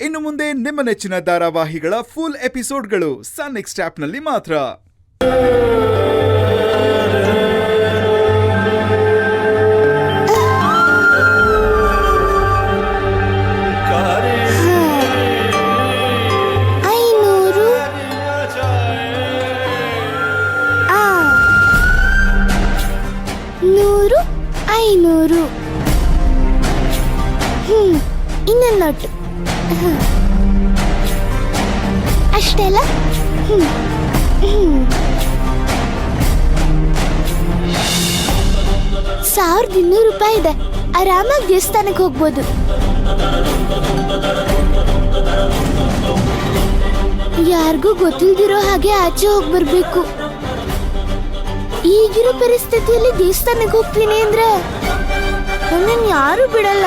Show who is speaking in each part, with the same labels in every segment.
Speaker 1: ಇನ್ನು ಮುಂದೆ ನಿಮ್ಮ ನೆಚ್ಚಿನ ಧಾರಾವಾಹಿಗಳ ಫುಲ್ ಎಪಿಸೋಡ್ಗಳು ಸನ್ ನೆಕ್ಸ್ಟ್ ಆಪ್ನಲ್ಲಿ ಮಾತ್ರ.
Speaker 2: ಇನ್ನೊಂದು ನೋಟು ಅಷ್ಟೆಲ್ಲ. 1200 ರೂಪಾಯಿ ಇದೆ. ಆರಾಮಾಗಿ ದೇವಸ್ಥಾನಕ್ಕೆ ಹೋಗ್ಬೋದು. ಯಾರಿಗೂ ಗೊತ್ತಿಲ್ದಿರೋ ಹಾಗೆ ಆಚೆ ಹೋಗಿ ಬರ್ಬೇಕು. ಈಗಿರೋ ಪರಿಸ್ಥಿತಿಯಲ್ಲಿ ದೇವಸ್ಥಾನಕ್ಕೆ ಹೋಗ್ತೀನಿ ಅಂದ್ರೆ ನನ್ನನ್ನು ಯಾರು ಬಿಡಲ್ಲ.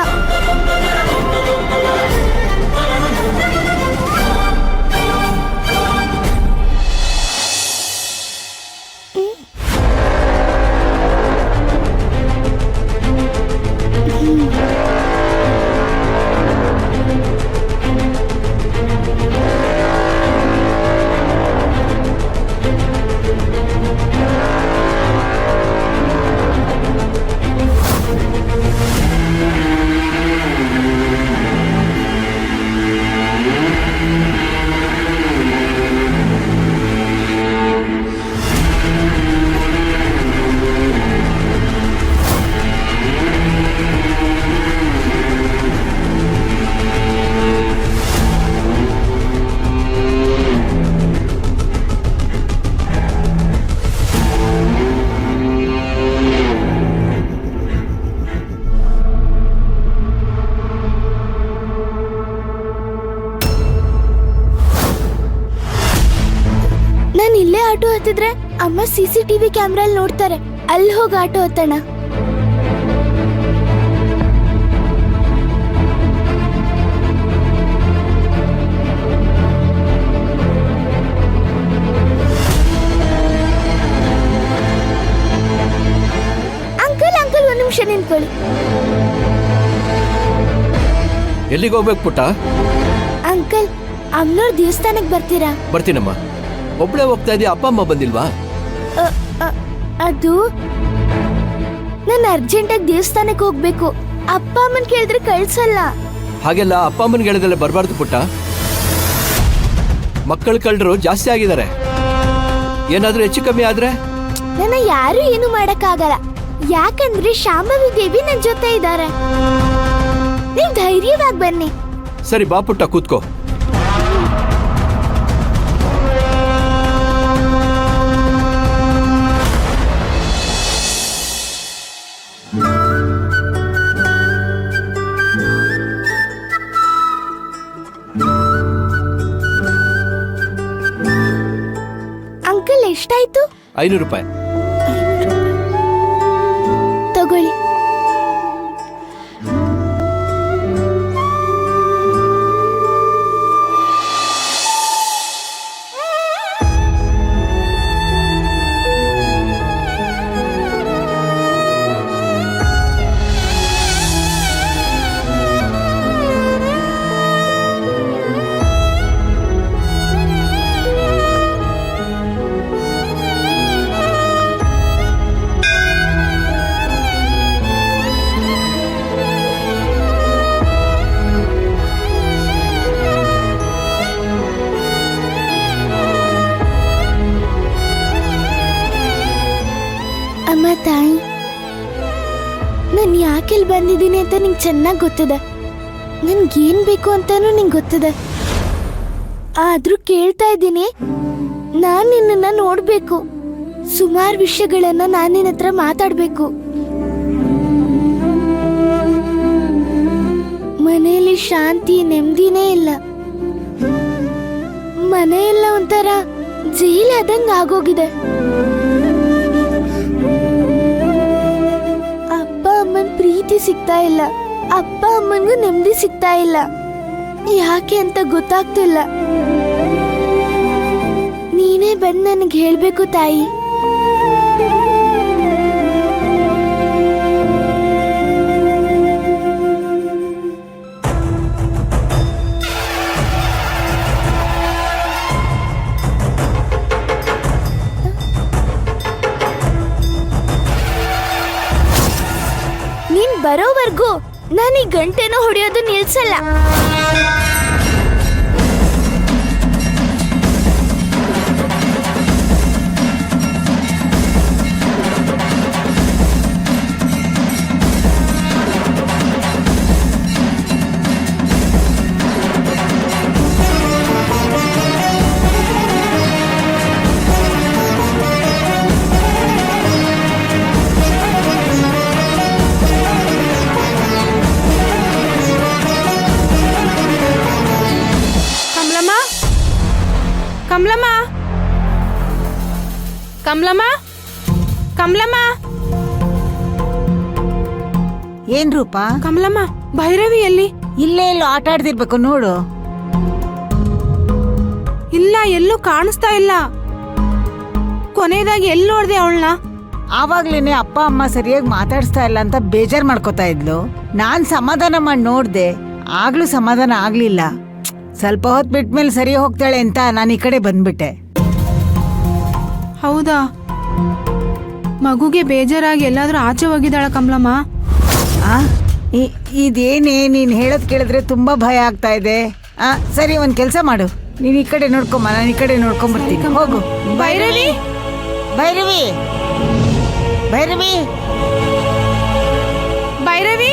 Speaker 2: ನಾನು ಇಲ್ಲೇ ಆಟೋ ಹತ್ತಿದ್ರೆ ಅಮ್ಮ CCTV ಕ್ಯಾಮ್ರಲ್ಲಿ ನೋಡ್ತಾರೆ. ಅಲ್ಲಿ ಹೋಗಿ ಆಟೋ ಹತ್ತಣ. ಅಂಕಲ್ ಅಂಕಲ್ ಒಂದು ನಿಮಿಷ ನಿಂತ್ಕೊಳ್ಳಿ.
Speaker 3: ಎಲ್ಲಿಗೆ ಹೋಗ್ಬೇಕು ಪುಟ್ಟ?
Speaker 2: ಅಂಕಲ್, ಅಮ್ಮನವ್ರ ದೇವಸ್ಥಾನಕ್ಕೆ ಬರ್ತೀರಾ?
Speaker 3: ಬರ್ತೀನಮ್ಮ. ಒಬ್ಳೆ ಹೋಗ್ತಾ ಇದೀಯ, ಅಪ್ಪ ಅಮ್ಮ ಬಂದಿಲ್ವಾ?
Speaker 2: ಅದು ನಾನು ಅರ್ಜೆಂಟಾಗಿ ದೇವಸ್ಥಾನಕ್ಕೆ ಹೋಗ್ಬೇಕು. ಅಪ್ಪ ಅಮ್ಮನ್ ಕೇಳಿದ್ರೆ ಕಳ್ಸಲ್ಲ.
Speaker 3: ಹಾಗೆಲ್ಲ ಅಪ್ಪ ಅಮ್ಮನ ಹೇಳಿದ್ರೆ ಬರಬಾರ್ದು ಪುಟ್ಟ. ಮಕ್ಕಳು ಕಳ್ಳರು ಜಾಸ್ತಿ ಆಗಿದ್ದಾರೆ. ಏನಾದ್ರೂ ಹೆಚ್ಚು ಕಮ್ಮಿ ಆದ್ರೆ
Speaker 2: ನನ್ನ ಯಾರು ಏನು ಮಾಡಕ್ಕಾಗಲ್ಲ. ಯಾಕಂದ್ರೆ ಶಾಂಭವಿ ದೇವಿ ನನ್ನ ಜೊತೆ ಇದ್ದಾರೆ. ನೀವು ಧೈರ್ಯವಾಗಿ ಬನ್ನಿ.
Speaker 3: ಸರಿ ಬಾ ಪುಟ್ಟ, ಕೂತ್ಕೋ.
Speaker 2: ಅಂಕಲ್, ಎಷ್ಟಾಯ್ತು?
Speaker 3: 500 ರೂಪಾಯಿ
Speaker 2: ತಗೊಳ್ಳಿ. ಅಮ್ಮ ತಾಯಿ, ನಾನು ಯಾಕೆಲ್ಲಿ ಬಂದಿದ್ದೀನಿ ಅಂತ ನಿಂಗೆ ಚೆನ್ನಾಗಿ ಗೊತ್ತಿದೆ. ನನ್ಗೇನ್ ಬೇಕು ಅಂತಾನೂ ನಿಂಗೆ ಗೊತ್ತಿದೆ. ಆದ್ರೂ ಕೇಳ್ತಾ ಇದ್ದೀನಿ, ನಾನು ನಿನ್ನನ್ನ ನೋಡ್ಬೇಕು. ಸುಮಾರು ವಿಷಯಗಳನ್ನ ನಾನು ನಿನ್ನ ಹತ್ರ ಮಾತಾಡ್ಬೇಕು. ಮನೆಯಲ್ಲಿ ಶಾಂತಿ ನೆಮ್ಮದಿನೇ ಇಲ್ಲ. ಮನೆಯೆಲ್ಲ ಒಂಥರ ಜೈಲಾದಂಗ ಆಗೋಗಿದೆ. ಅಪ್ಪ ಅಮ್ಮನ್ ಪ್ರೀತಿ ಸಿಗ್ತಾ ಇಲ್ಲ. ಅಪ್ಪ ಅಮ್ಮನ್ಗೂ ನೆಮ್ಮದಿ ಸಿಗ್ತಾ ಇಲ್ಲ. ಯಾಕೆ ಅಂತ ಗೊತ್ತಾಗ್ತಿಲ್ಲ. ನೀನೇ ಬಂದು ನನಗೆ ಹೇಳ್ಬೇಕು ತಾಯಿ. ಬರೋವರೆಗೂ ನಾನು ಈ ಗಂಟೆನೂ ಹೊಡೆಯೋದು ನಿಲ್ಸಲ್ಲ.
Speaker 4: ಕಮಲಮ್ಮ, ಕಮಲಮ್ಮ, ಕಮಲಮ್ಮ,
Speaker 5: ಏನ್ ರೂಪ?
Speaker 4: ಕಮಲಮ್ಮ, ಭೈರವಿ ಎಲ್ಲಿ?
Speaker 5: ಇಲ್ಲೇ ಎಲ್ಲೋ ಆಟ ಆಡ್ತಿರ್ಬೇಕು ನೋಡು.
Speaker 4: ಇಲ್ಲ, ಎಲ್ಲೂ ಕಾಣಿಸ್ತಾ ಇಲ್ಲ. ಕೊನೆಯದಾಗಿ ಎಲ್ಲಿ ನೋಡ್ದೆ ಅವಳನ್ನ?
Speaker 5: ಆವಾಗ್ಲೇನೆ ಅಪ್ಪ ಅಮ್ಮ ಸರಿಯಾಗಿ ಮಾತಾಡಿಸ್ತಾ ಇಲ್ಲ ಅಂತ ಬೇಜಾರ್ ಮಾಡ್ಕೋತಾ ಇದ್ಲು. ನಾನ್ ಸಮಾಧಾನ ಮಾಡಿ ನೋಡ್ದೆ, ಆಗ್ಲೂ ಸಮಾಧಾನ ಆಗ್ಲಿಲ್ಲ. ಸ್ವಲ್ಪ ಹೊತ್ತು ಬಿಟ್ಮೇಲೆ ಸರಿ ಹೋಗ್ತಾಳೆ ಅಂತ ನಾನು ಈ ಕಡೆ ಬಂದ್ಬಿಟ್ಟೆ.
Speaker 4: ಹೌದಾ? ಮಗುಗೆ ಬೇಜಾರಾಗಿ ಎಲ್ಲಾದ್ರೂ ಆಚೆ ಹೋಗಿದ್ದಾಳ ಕಮಲಮ್ಮ?
Speaker 5: ಇದೇನೇ ನೀನ್ ಹೇಳೋದ್ ಕೇಳಿದ್ರೆ ತುಂಬಾ ಭಯ ಆಗ್ತಾ ಇದೆ. ಸರಿ, ಒಂದ್ ಕೆಲ್ಸ ಮಾಡು, ನೀನ್ ಈ ಕಡೆ ನೋಡ್ಕೊಂಬ, ನಾನು ಈ ಕಡೆ ನೋಡ್ಕೊಂಬರ್ತೀನಿ. ಹೋಗು.
Speaker 4: ಭೈರವಿ,
Speaker 5: ಭೈರವಿ, ಭೈರವಿ,
Speaker 4: ಭೈರವಿ,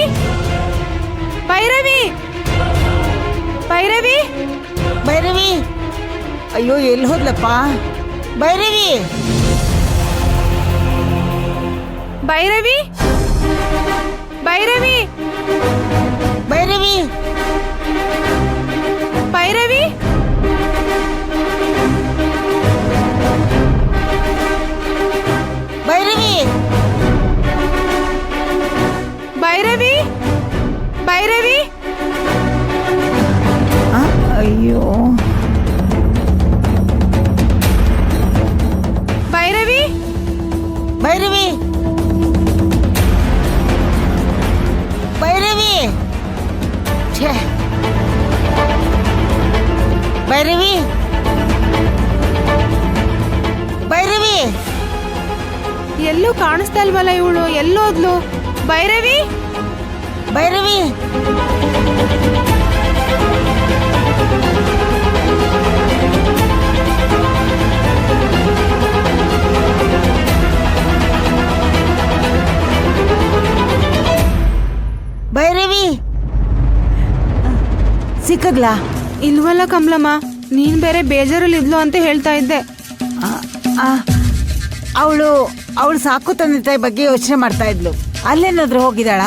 Speaker 4: ಭೈರವಿ, ಭೈರವಿ,
Speaker 5: ಭೈರವಿ. ಅಯ್ಯೋ, ಎಲ್ಲಿ ಹೋದ್ಲಪ್ಪ ಭೈರವಿ?
Speaker 4: ಭೈರವಿ, ಭೈರವಿ,
Speaker 5: ಭೈರವಿ,
Speaker 4: ಭೈರವಿ,
Speaker 5: ಭೈರವಿ,
Speaker 4: ಭೈರವಿ, ಭೈರವಿ.
Speaker 5: ಅಯ್ಯೋ,
Speaker 4: ಭೈರವಿ,
Speaker 5: ಭೈರವಿ, ಭೈರವಿ, ಛೇ, ಭೈರವಿ, ಭೈರವಿ.
Speaker 4: ಎಲ್ಲೂ ಕಾಣಿಸ್ತಾ ಇಲ್ವಲ್ಲ ಇವಳು? ಎಲ್ಲೋದ್ಲು? ಭೈರವಿ,
Speaker 5: ಭೈರವಿ, ಭೈರವಿ, ಸಿಕ್ಕದ್ಲಾ?
Speaker 4: ಇಲ್ವಲ್ಲ ಕಮಲಮ್ಮ, ನೀನ್ ಬೇರೆ ಬೇಜಾರಲ್ಲಿ ಇದ್ಲು ಅಂತ ಹೇಳ್ತಾ ಇದ್ದೆ.
Speaker 5: ಅವಳು ಸಾಕು ತಂದೆ ತಾಯಿ ಬಗ್ಗೆ ಯೋಚನೆ ಮಾಡ್ತಾ ಇದ್ಲು. ಅಲ್ಲೇನಾದ್ರೂ ಹೋಗಿದ್ದಾಳ?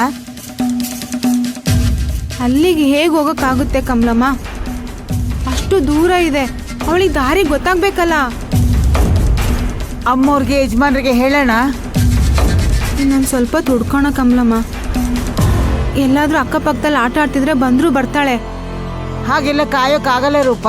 Speaker 4: ಅಲ್ಲಿಗೆ ಹೇಗೆ ಹೋಗಕ್ಕಾಗುತ್ತೆ ಕಮಲಮ್ಮ? ಅಷ್ಟು ದೂರ ಇದೆ, ಅವಳಿಗೆ ದಾರಿ ಗೊತ್ತಾಗ್ಬೇಕಲ್ಲ.
Speaker 5: ಅಮ್ಮವ್ರಿಗೆ ಯಜಮಾನ್ರಿಗೆ ಹೇಳೋಣ.
Speaker 4: ಇನ್ನೊಂದು ಸ್ವಲ್ಪ ತುಡ್ಕೋಣ ಕಮಲಮ್ಮ. ಎಲ್ಲಾದ್ರೂ ಅಕ್ಕಪಕ್ಕದಲ್ಲಿ ಆಟ ಆಡ್ತಿದ್ರೆ ಬಂದ್ರೂ ಬರ್ತಾಳೆ.
Speaker 5: ಹಾಗೆಲ್ಲ ಕಾಯೋಕ್ಕಾಗಲ್ಲ ರೂಪ.